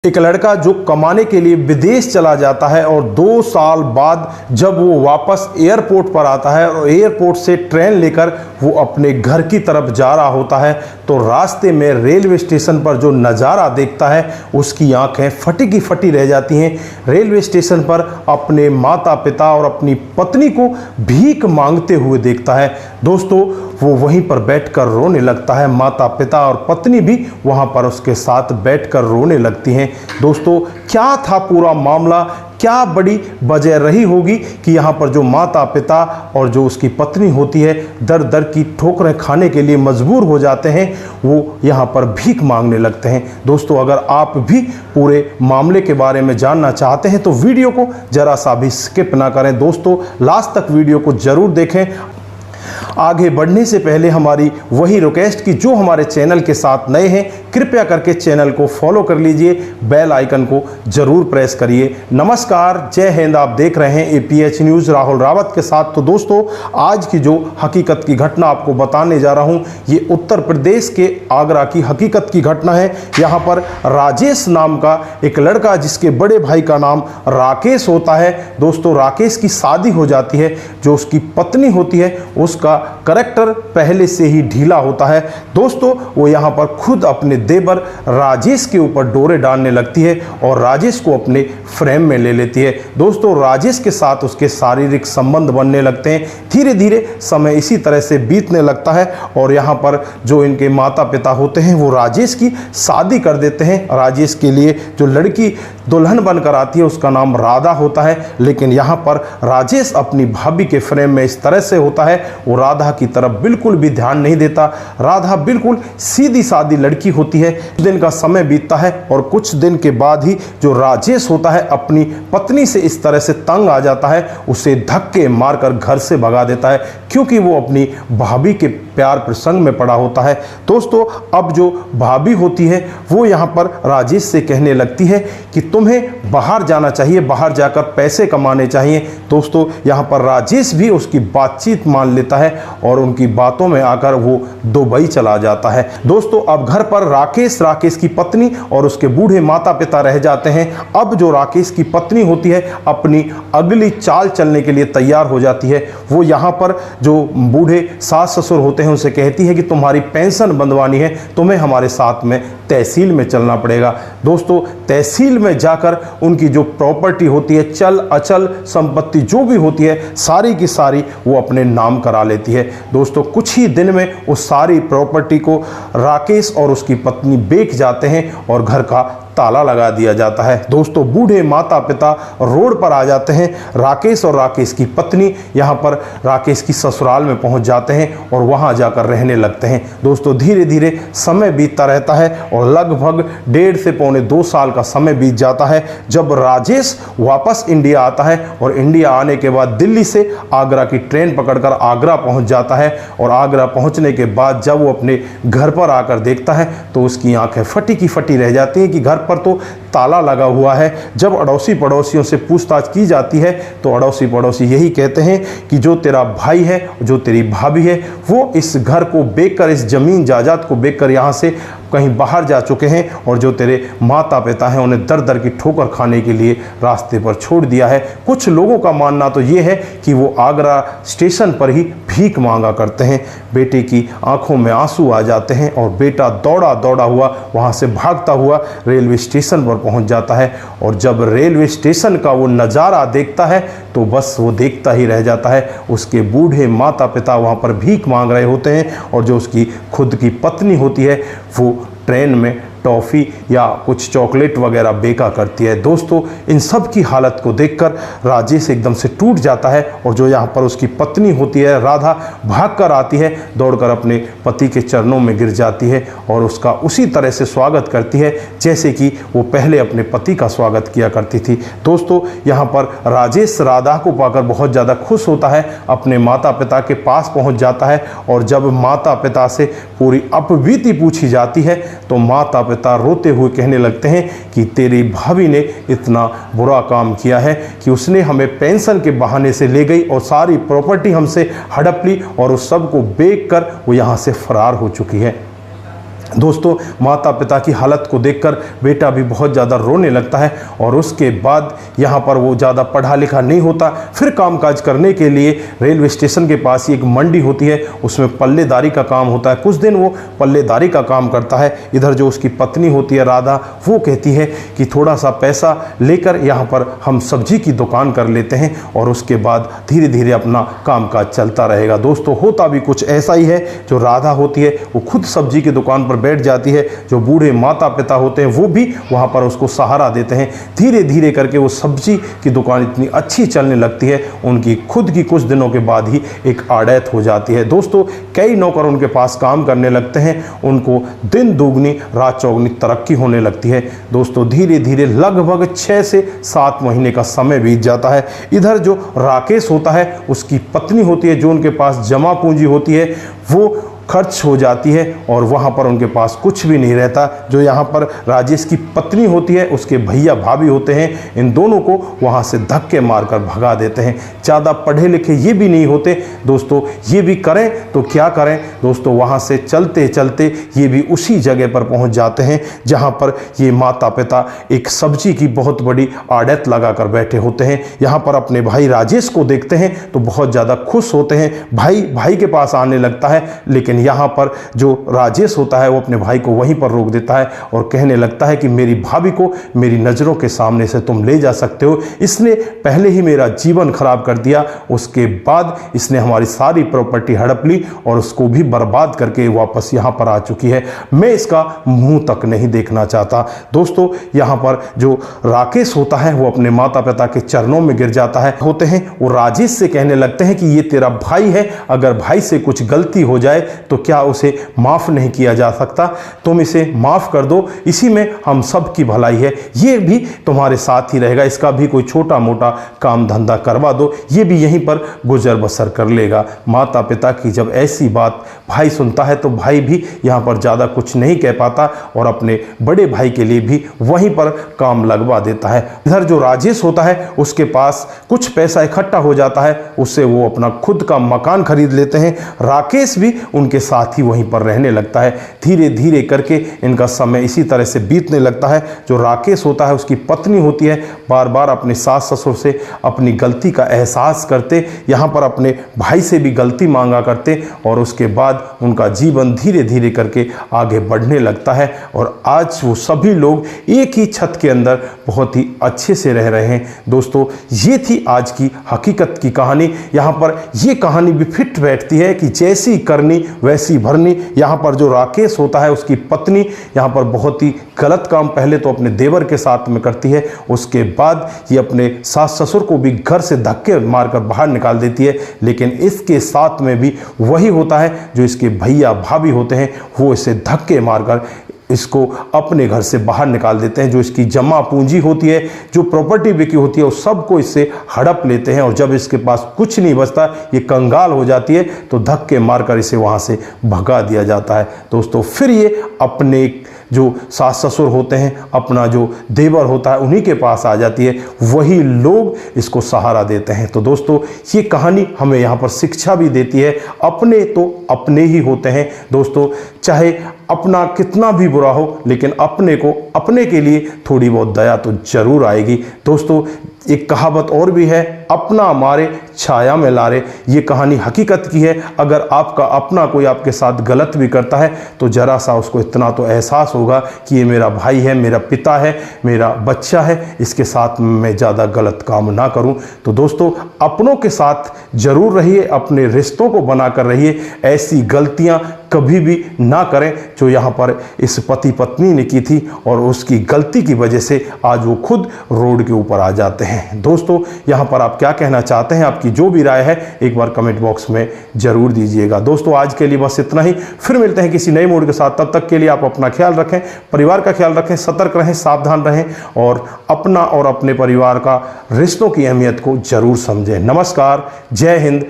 एक लड़का जो कमाने के लिए विदेश चला जाता है और 2 साल बाद जब वो वापस एयरपोर्ट पर आता है और एयरपोर्ट से ट्रेन लेकर वो अपने घर की तरफ जा रहा होता है, तो रास्ते में रेलवे स्टेशन पर जो नज़ारा देखता है उसकी आंखें फटी की फटी रह जाती हैं। रेलवे स्टेशन पर अपने माता पिता और अपनी पत्नी को भीख मांगते हुए देखता है। दोस्तों, वो वहीं पर बैठकर रोने लगता है। माता पिता और पत्नी भी वहाँ पर उसके साथ बैठकर रोने लगती हैं। दोस्तों, क्या था पूरा मामला, क्या बड़ी वजह रही होगी कि यहाँ पर जो माता पिता और जो उसकी पत्नी होती है दर दर की ठोकरें खाने के लिए मजबूर हो जाते हैं, वो यहाँ पर भीख मांगने लगते हैं। दोस्तों, अगर आप भी पूरे मामले के बारे में जानना चाहते हैं तो वीडियो को जरा सा भी स्किप ना करें। दोस्तों, लास्ट तक वीडियो को जरूर देखें। आगे बढ़ने से पहले हमारी वही रिक्वेस्ट कि जो हमारे चैनल के साथ नए हैं कृपया करके चैनल को फॉलो कर लीजिए, बेल आइकन को जरूर प्रेस करिए। नमस्कार, जय हिंद। आप देख रहे हैं APH न्यूज़ राहुल रावत के साथ। तो दोस्तों, आज की जो हकीकत की घटना आपको बताने जा रहा हूं, ये उत्तर प्रदेश के आगरा की हकीकत की घटना है। यहाँ पर राजेश नाम का एक लड़का, जिसके बड़े भाई का नाम राकेश होता है। दोस्तों, राकेश की शादी हो जाती है। जो उसकी पत्नी होती है उसका करैक्टर पहले से ही ढीला होता है। दोस्तों, वो यहाँ पर खुद अपने देवर राजेश के ऊपर डोरे डालने लगती है और राजेश को अपने फ्रेम में ले लेती है। दोस्तों, राजेश के साथ उसके शारीरिक संबंध बनने लगते हैं। धीरे धीरे समय इसी तरह से बीतने लगता है और यहाँ पर जो इनके माता पिता होते हैं वो राजेश की शादी कर देते हैं। राजेश के लिए जो लड़की दुल्हन बनकर आती है उसका नाम राधा होता है। लेकिन यहाँ पर राजेश अपनी भाभी के फ्रेम में इस तरह से होता है, वो राधा की तरफ बिल्कुल भी ध्यान नहीं देता। राधा बिल्कुल सीधी सादी लड़की होती है। कुछ दिन का समय बीतता है और कुछ दिन के बाद ही जो राजेश होता है अपनी पत्नी से इस तरह से तंग आ जाता है, उसे धक्के मारकर घर से भगा देता है, क्योंकि वो अपनी भाभी के प्यार प्रसंग में पड़ा होता है। दोस्तों, अब जो भाभी होती है वो यहाँ पर राजेश से कहने लगती है कि तुम्हें बाहर जाना चाहिए, बाहर जाकर पैसे कमाने चाहिए। दोस्तों, यहाँ पर राजेश भी उसकी बातचीत मान लेता है और उनकी बातों में आकर वो दुबई चला जाता है। दोस्तों, अब घर पर राकेश की पत्नी और उसके बूढ़े माता पिता रह जाते हैं। अब जो राकेश की पत्नी होती है अपनी अगली चाल चलने के लिए तैयार हो जाती है। वो यहाँ पर जो बूढ़े सास ससुर होते हैं उनसे कहती है कि तुम्हारी पेंशन बंधवानी है, तुम्हें हमारे साथ में तहसील में चलना पड़ेगा। दोस्तों, तहसील में जाकर उनकी जो प्रॉपर्टी होती है, चल अचल संपत्ति जो भी होती है, सारी की सारी वो अपने नाम करा लेती है। दोस्तों, कुछ ही दिन में उस सारी प्रॉपर्टी को राकेश और उसकी पत्नी बेच जाते हैं और घर का ताला लगा दिया जाता है। दोस्तों, बूढ़े माता पिता रोड पर आ जाते हैं। राकेश और राकेश की पत्नी यहाँ पर राकेश की ससुराल में पहुँच जाते हैं और वहाँ जाकर रहने लगते हैं। दोस्तों, धीरे धीरे समय बीतता रहता है और लगभग 1.5 से पौने 2 साल का समय बीत जाता है जब राजेश वापस इंडिया आता है। और इंडिया आने के बाद दिल्ली से आगरा की ट्रेन पकड़कर आगरा पहुँच जाता है। और आगरा पहुँचने के बाद जब वो अपने घर पर आकर देखता है तो उसकी आंखें फटी की फटी रह जाती हैं कि घर पर तो ताला लगा हुआ है। जब अड़ोसी पड़ोसियों से पूछताछ की जाती है तो अड़ोसी पड़ोसी यही कहते हैं कि जो तेरा भाई है, जो तेरी भाभी है, वो इस घर को बेचकर, इस जमीन जायदाद को बेचकर यहाँ से कहीं बाहर जा चुके हैं और जो तेरे माता पिता हैं उन्हें दर दर की ठोकर खाने के लिए रास्ते पर छोड़ दिया है। कुछ लोगों का मानना तो ये है कि वो आगरा स्टेशन पर ही भीख मांगा करते हैं। बेटे की आंखों में आंसू आ जाते हैं और बेटा दौड़ा दौड़ा हुआ वहाँ से भागता हुआ रेलवे स्टेशन पर पहुँच जाता है। और जब रेलवे स्टेशन का वो नज़ारा देखता है तो बस वो देखता ही रह जाता है। उसके बूढ़े माता पिता वहाँ पर भीख मांग रहे होते हैं और जो उसकी खुद की पत्नी होती है वो ट्रेन में टॉफ़ी या कुछ चॉकलेट वगैरह बेचा करती है। दोस्तों, इन सब की हालत को देखकर राजेश एकदम से टूट जाता है और जो यहाँ पर उसकी पत्नी होती है राधा भागकर आती है, दौड़कर अपने पति के चरणों में गिर जाती है और उसका उसी तरह से स्वागत करती है जैसे कि वो पहले अपने पति का स्वागत किया करती थी। दोस्तों, यहाँ पर राजेश राधा को पाकर बहुत ज़्यादा खुश होता है, अपने माता पिता के पास पहुँच जाता है और जब माता पिता से पूरी अपबीती पूछी जाती है तो माता पिता रोते हुए कहने लगते हैं कि तेरी भाभी ने इतना बुरा काम किया है कि उसने हमें पेंशन के बहाने से ले गई और सारी प्रॉपर्टी हमसे हड़प ली और उस सब को बेच कर वो यहाँ से फरार हो चुकी है। दोस्तों माता पिता की हालत को देखकर बेटा भी बहुत ज़्यादा रोने लगता है और उसके बाद यहाँ पर वो ज़्यादा पढ़ा लिखा नहीं होता। फिर कामकाज करने के लिए रेलवे स्टेशन के पास ही एक मंडी होती है, उसमें पल्लेदारी का काम होता है। कुछ दिन वो पल्लेदारी का काम करता है। इधर जो उसकी पत्नी होती है राधा, वो कहती है कि थोड़ा सा पैसा लेकर यहाँ पर हम सब्जी की दुकान कर लेते हैं और उसके बाद धीरे धीरे अपना कामकाज चलता रहेगा। दोस्तों होता भी कुछ ऐसा ही है। जो राधा होती है वो खुद सब्जी की दुकान पर बैठ जाती है। जो बूढ़े माता पिता होते हैं वो भी वहाँ पर उसको सहारा देते हैं। धीरे धीरे करके वो सब्जी की दुकान इतनी अच्छी चलने लगती है, उनकी खुद की कुछ दिनों के बाद ही एक आड़त हो जाती है। दोस्तों कई नौकर उनके पास काम करने लगते हैं, उनको दिन दुगनी रात चौगनी तरक्की होने लगती है। दोस्तों धीरे धीरे लगभग 6 से 7 महीने का समय बीत जाता है। इधर जो राकेश होता है, उसकी पत्नी होती है, जो उनके पास जमा पूंजी होती है वो खर्च हो जाती है और वहाँ पर उनके पास कुछ भी नहीं रहता। जो यहाँ पर राजेश की पत्नी होती है, उसके भैया भाभी होते हैं, इन दोनों को वहाँ से धक्के मारकर भगा देते हैं। ज़्यादा पढ़े लिखे ये भी नहीं होते दोस्तों, ये भी करें तो क्या करें दोस्तों। वहाँ से चलते चलते ये भी उसी जगह पर पहुँच जाते हैं जहाँ पर ये माता पिता एक सब्जी की बहुत बड़ी आड़त लगा कर बैठे होते हैं। यहाँ पर अपने भाई राजेश को देखते हैं तो बहुत ज़्यादा खुश होते हैं। भाई के पास आने लगता है, लेकिन यहाँ पर जो राजेश होता है वो अपने भाई को वहीं पर रोक देता है और कहने लगता है कि मेरी भाभी को मेरी नज़रों के सामने से तुम ले जा सकते हो, इसने पहले ही मेरा जीवन खराब कर दिया, उसके बाद इसने हमारी सारी प्रॉपर्टी हड़प ली और उसको भी बर्बाद करके वापस यहाँ पर आ चुकी है। मैं इसका मुंह तक नहीं देखना चाहता। दोस्तों यहाँ पर जो राकेश होता है वो अपने माता पिता के चरणों में गिर जाता है। वो राजेश से कहने लगते हैं कि ये तेरा भाई है, अगर भाई से कुछ गलती हो जाए तो क्या उसे माफ नहीं किया जा सकता, तुम इसे माफ कर दो, इसी में हम सब की भलाई है, ये भी तुम्हारे साथ ही रहेगा, इसका भी कोई छोटा मोटा काम धंधा करवा दो, ये भी यहीं पर गुजर बसर कर लेगा। माता पिता की जब ऐसी बात भाई सुनता है तो भाई भी यहाँ पर ज़्यादा कुछ नहीं कह पाता और अपने बड़े भाई के लिए भी वहीं पर काम लगवा देता है। इधर जो राजेश होता है उसके पास कुछ पैसा इकट्ठा हो जाता है, उससे वो अपना खुद का मकान खरीद लेते हैं। राकेश भी उनके साथ ही वहीं पर रहने लगता है। धीरे धीरे करके इनका समय इसी तरह से बीतने लगता है। जो राकेश होता है उसकी पत्नी होती है, बार बार अपने सास ससुर से अपनी गलती का एहसास करते, यहाँ पर अपने भाई से भी गलती मांगा करते और उसके बाद उनका जीवन धीरे धीरे करके आगे बढ़ने लगता है और आज वो सभी लोग एक ही छत के अंदर बहुत ही अच्छे से रह रहे हैं। दोस्तों ये थी आज की हकीकत की कहानी। यहाँ पर ये कहानी भी फिट बैठती है कि जैसी करनी वैसी भरनी। यहाँ पर जो राकेश होता है उसकी पत्नी यहाँ पर बहुत ही गलत काम पहले तो अपने देवर के साथ में करती है, उसके बाद ये अपने सास ससुर को भी घर से धक्के मारकर बाहर निकाल देती है। लेकिन इसके साथ में भी वही होता है, जो इसके भैया भाभी होते हैं वो इसे धक्के मारकर इसको अपने घर से बाहर निकाल देते हैं। जो इसकी जमा पूंजी होती है, जो प्रॉपर्टी बिकी होती है, वो सबको इससे हड़प लेते हैं और जब इसके पास कुछ नहीं बचता, ये कंगाल हो जाती है, तो धक्के मारकर इसे वहाँ से भगा दिया जाता है। दोस्तों फिर ये अपने जो सास ससुर होते हैं, अपना जो देवर होता है, उन्हीं के पास आ जाती है, वही लोग इसको सहारा देते हैं। तो दोस्तों ये कहानी हमें यहाँ पर शिक्षा भी देती है, अपने तो अपने ही होते हैं। दोस्तों चाहे अपना कितना भी बुरा हो, लेकिन अपने को अपने के लिए थोड़ी बहुत दया तो जरूर आएगी। दोस्तों एक कहावत और भी है, अपना मारे छाया में लारे। ये कहानी हकीकत की है। अगर आपका अपना कोई आपके साथ गलत भी करता है तो जरा सा उसको इतना तो एहसास होगा कि ये मेरा भाई है, मेरा पिता है, मेरा बच्चा है, इसके साथ मैं ज़्यादा गलत काम ना करूं। तो दोस्तों अपनों के साथ जरूर रहिए, अपने रिश्तों को बनाकर रहिए, ऐसी गलतियां कभी भी ना करें जो यहाँ पर इस पति पत्नी ने की थी और उसकी गलती की वजह से आज वो खुद रोड के ऊपर आ जाते हैं। दोस्तों यहाँ पर आप क्या कहना चाहते हैं, आपकी जो भी राय है एक बार कमेंट बॉक्स में जरूर दीजिएगा। दोस्तों आज के लिए बस इतना ही, फिर मिलते हैं किसी नए मूड के साथ। तब तक के लिए आप अपना ख्याल रखें, परिवार का ख्याल रखें, सतर्क रहें, सावधान रहें और अपना और अपने परिवार का रिश्तों की अहमियत को जरूर समझें। नमस्कार, जय हिंद,